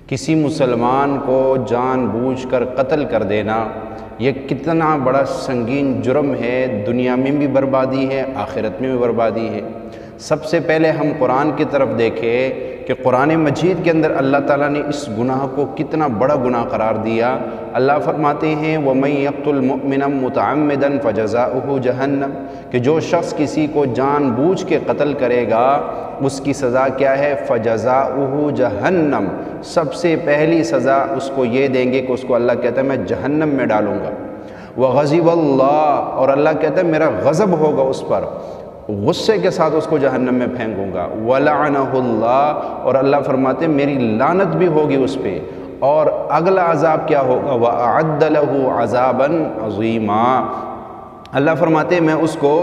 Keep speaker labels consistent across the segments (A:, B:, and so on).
A: کسی مسلمان کو جان بوجھ کر قتل کر دینا یہ کتنا بڑا سنگین جرم ہے، دنیا میں بھی بربادی ہے، آخرت میں بھی بربادی ہے۔ سب سے پہلے ہم قرآن کی طرف دیکھیں کہ قرآن مجید کے اندر اللہ تعالیٰ نے اس گناہ کو کتنا بڑا گناہ قرار دیا۔ اللہ فرماتے ہیں وَمَن يَقْتُلْ مُؤْمِنًا مُتَعَمِّدًا فَجَزَاؤُهُ جَهَنَّمُ کہ جو شخص کسی کو جان بوجھ کے قتل کرے گا اس کی سزا کیا ہے؟ فَجَزَاؤُهُ جَهَنَّمُ، سب سے پہلی سزا اس کو یہ دیں گے کہ اس کو اللہ کہتا ہے میں جہنم میں ڈالوں گا۔ وَغَضِبَ اللَّهُ، اور اللہ کہتا ہے میرا غضب ہوگا اس پر، غصے کے ساتھ اس کو جہنم میں پھینکوں گا۔ وَلَعَنَهُ اللَّهُ، اور اللہ فرماتے ہیں میری لعنت بھی ہوگی اس پہ، اور اگلا عذاب کیا ہوگا؟ وَأَعَدَّ لَهُ عَذَابًا عَظِيمًا، اللہ فرماتے ہیں میں اس کو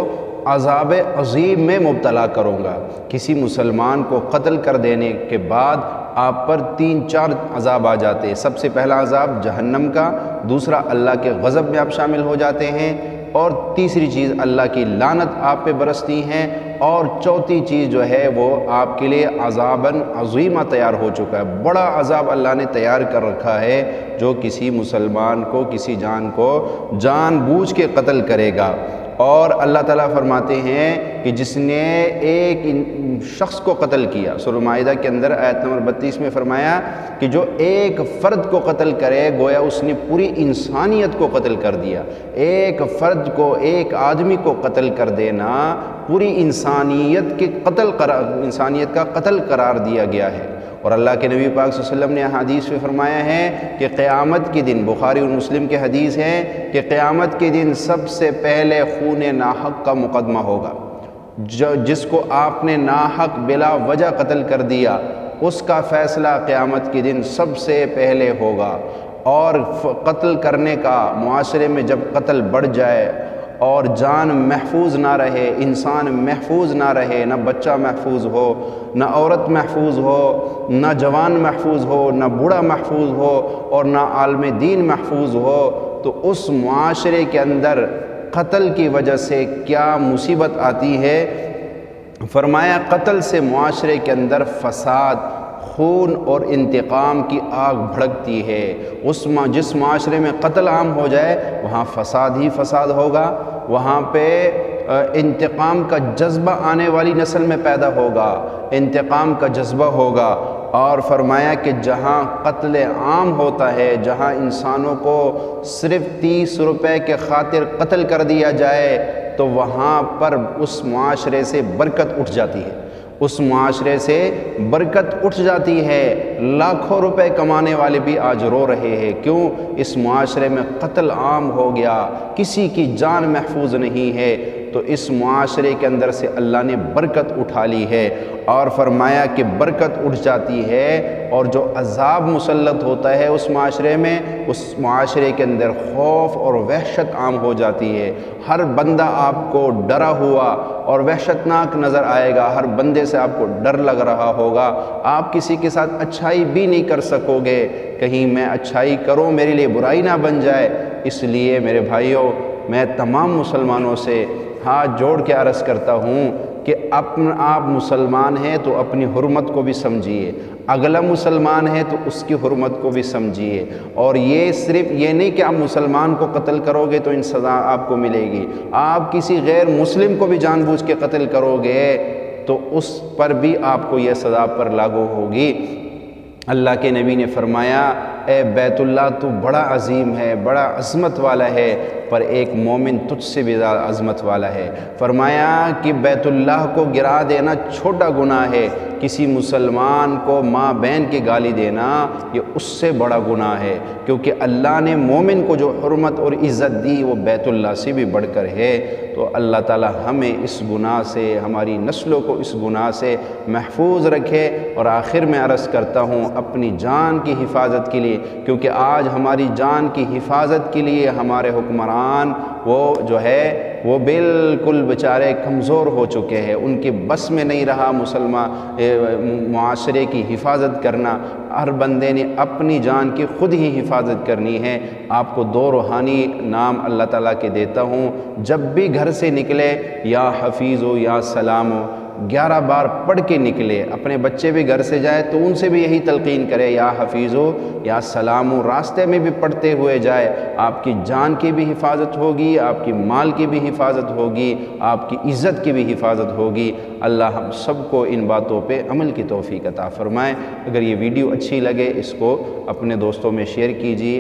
A: عذاب عظیم میں مبتلا کروں گا۔ کسی مسلمان کو قتل کر دینے کے بعد آپ پر 3-4 عذاب آ جاتے ہیں۔ سب سے پہلا عذاب جہنم کا، دوسرا اللہ کے غضب میں آپ شامل ہو جاتے ہیں، اور تیسری چیز اللہ کی لعنت آپ پہ برستی ہیں، اور چوتھی چیز جو ہے وہ آپ کے لیے عذاباً عظیمہ تیار ہو چکا ہے۔ بڑا عذاب اللہ نے تیار کر رکھا ہے جو کسی مسلمان کو، کسی جان کو جان بوجھ کے قتل کرے گا۔ اور اللہ تعالیٰ فرماتے ہیں کہ جس نے ایک شخص کو قتل کیا، سورہ مائدہ کے اندر آیت نمبر 32 میں فرمایا کہ جو ایک فرد کو قتل کرے گویا اس نے پوری انسانیت کو قتل کر دیا۔ ایک فرد کو، ایک آدمی کو قتل کر دینا پوری انسانیت کا قتل قرار دیا گیا ہے۔ اور اللہ کے نبی پاک صلی اللہ علیہ وسلم نے حدیث میں فرمایا ہے کہ قیامت کے دن، بخاری اور مسلم کے حدیث ہے کہ قیامت کے دن سب سے پہلے خون ناحق کا مقدمہ ہوگا۔ جس کو آپ نے ناحق بلا وجہ قتل کر دیا اس کا فیصلہ قیامت کے دن سب سے پہلے ہوگا۔ اور قتل کرنے کا، معاشرے میں جب قتل بڑھ جائے اور جان محفوظ نہ رہے، انسان محفوظ نہ رہے، نہ بچہ محفوظ ہو، نہ عورت محفوظ ہو، نہ جوان محفوظ ہو، نہ بوڑھا محفوظ ہو، اور نہ عالم دین محفوظ ہو، تو اس معاشرے کے اندر قتل کی وجہ سے کیا مصیبت آتی ہے۔ فرمایا قتل سے معاشرے کے اندر فساد، خون اور انتقام کی آگ بھڑکتی ہے۔ جس معاشرے میں قتل عام ہو جائے وہاں فساد ہی فساد ہوگا، وہاں پہ انتقام کا جذبہ آنے والی نسل میں پیدا ہوگا، انتقام کا جذبہ ہوگا۔ اور فرمایا کہ جہاں قتل عام ہوتا ہے، جہاں انسانوں کو صرف 30 روپے کے خاطر قتل کر دیا جائے تو وہاں پر اس معاشرے سے برکت اٹھ جاتی ہے، اس معاشرے سے برکت اٹھ جاتی ہے۔ لاکھوں روپے کمانے والے بھی آج رو رہے ہیں، کیوں؟ اس معاشرے میں قتل عام ہو گیا، کسی کی جان محفوظ نہیں ہے، تو اس معاشرے کے اندر سے اللہ نے برکت اٹھا لی ہے۔ اور فرمایا کہ برکت اٹھ جاتی ہے، اور جو عذاب مسلط ہوتا ہے اس معاشرے میں، اس معاشرے کے اندر خوف اور وحشت عام ہو جاتی ہے۔ ہر بندہ آپ کو ڈرا ہوا اور وحشتناک نظر آئے گا، ہر بندے سے آپ کو ڈر لگ رہا ہوگا، آپ کسی کے ساتھ اچھائی بھی نہیں کر سکو گے، کہیں میں اچھائی کروں میرے لیے برائی نہ بن جائے۔ اس لیے میرے بھائیوں، میں تمام مسلمانوں سے ہاتھ جوڑ کے عرض کرتا ہوں کہ آپ مسلمان ہیں تو اپنی حرمت کو بھی سمجھیے، اگلا مسلمان ہے تو اس کی حرمت کو بھی سمجھیے، اور یہ صرف یہ نہیں کہ آپ مسلمان کو قتل کرو گے تو ان سزا آپ کو ملے گی، آپ کسی غیر مسلم کو بھی جان بوجھ کے قتل کرو گے تو اس پر بھی آپ کو یہ سزا پر لاگو ہوگی۔ اللہ کے نبی نے فرمایا اے بیت اللہ تو بڑا عظیم ہے، بڑا عظمت والا ہے، پر ایک مومن تجھ سے بھی زیادہ عظمت والا ہے۔ فرمایا کہ بیت اللہ کو گرا دینا چھوٹا گناہ ہے، کسی مسلمان کو ماں بہن کی گالی دینا یہ اس سے بڑا گناہ ہے، کیونکہ اللہ نے مومن کو جو حرمت اور عزت دی وہ بیت اللہ سے بھی بڑھ کر ہے۔ تو اللہ تعالی ہمیں اس گناہ سے، ہماری نسلوں کو اس گناہ سے محفوظ رکھے۔ اور آخر میں عرض کرتا ہوں اپنی جان کی حفاظت کے لیے، کیونکہ آج ہماری جان کی حفاظت کے لیے ہمارے حکمران وہ جو ہے وہ بالکل بیچارے کمزور ہو چکے ہیں، ان کے بس میں نہیں رہا معاشرے کی حفاظت کرنا۔ ہر بندے نے اپنی جان کی خود ہی حفاظت کرنی ہے۔ آپ کو 2 روحانی نام اللہ تعالیٰ کے دیتا ہوں، جب بھی گھر سے نکلے یا حفیظ ہو یا سلام ہو، 11 بار پڑھ کے نکلے، اپنے بچے بھی گھر سے جائے تو ان سے بھی یہی تلقین کرے، یا حفیظو یا سلامو، راستے میں بھی پڑھتے ہوئے جائے، آپ کی جان کی بھی حفاظت ہوگی، آپ کی مال کی بھی حفاظت ہوگی، آپ کی عزت کی بھی حفاظت ہوگی۔ اللہ ہم سب کو ان باتوں پہ عمل کی توفیق عطا فرمائے۔ اگر یہ ویڈیو اچھی لگے اس کو اپنے دوستوں میں شیئر کیجیے۔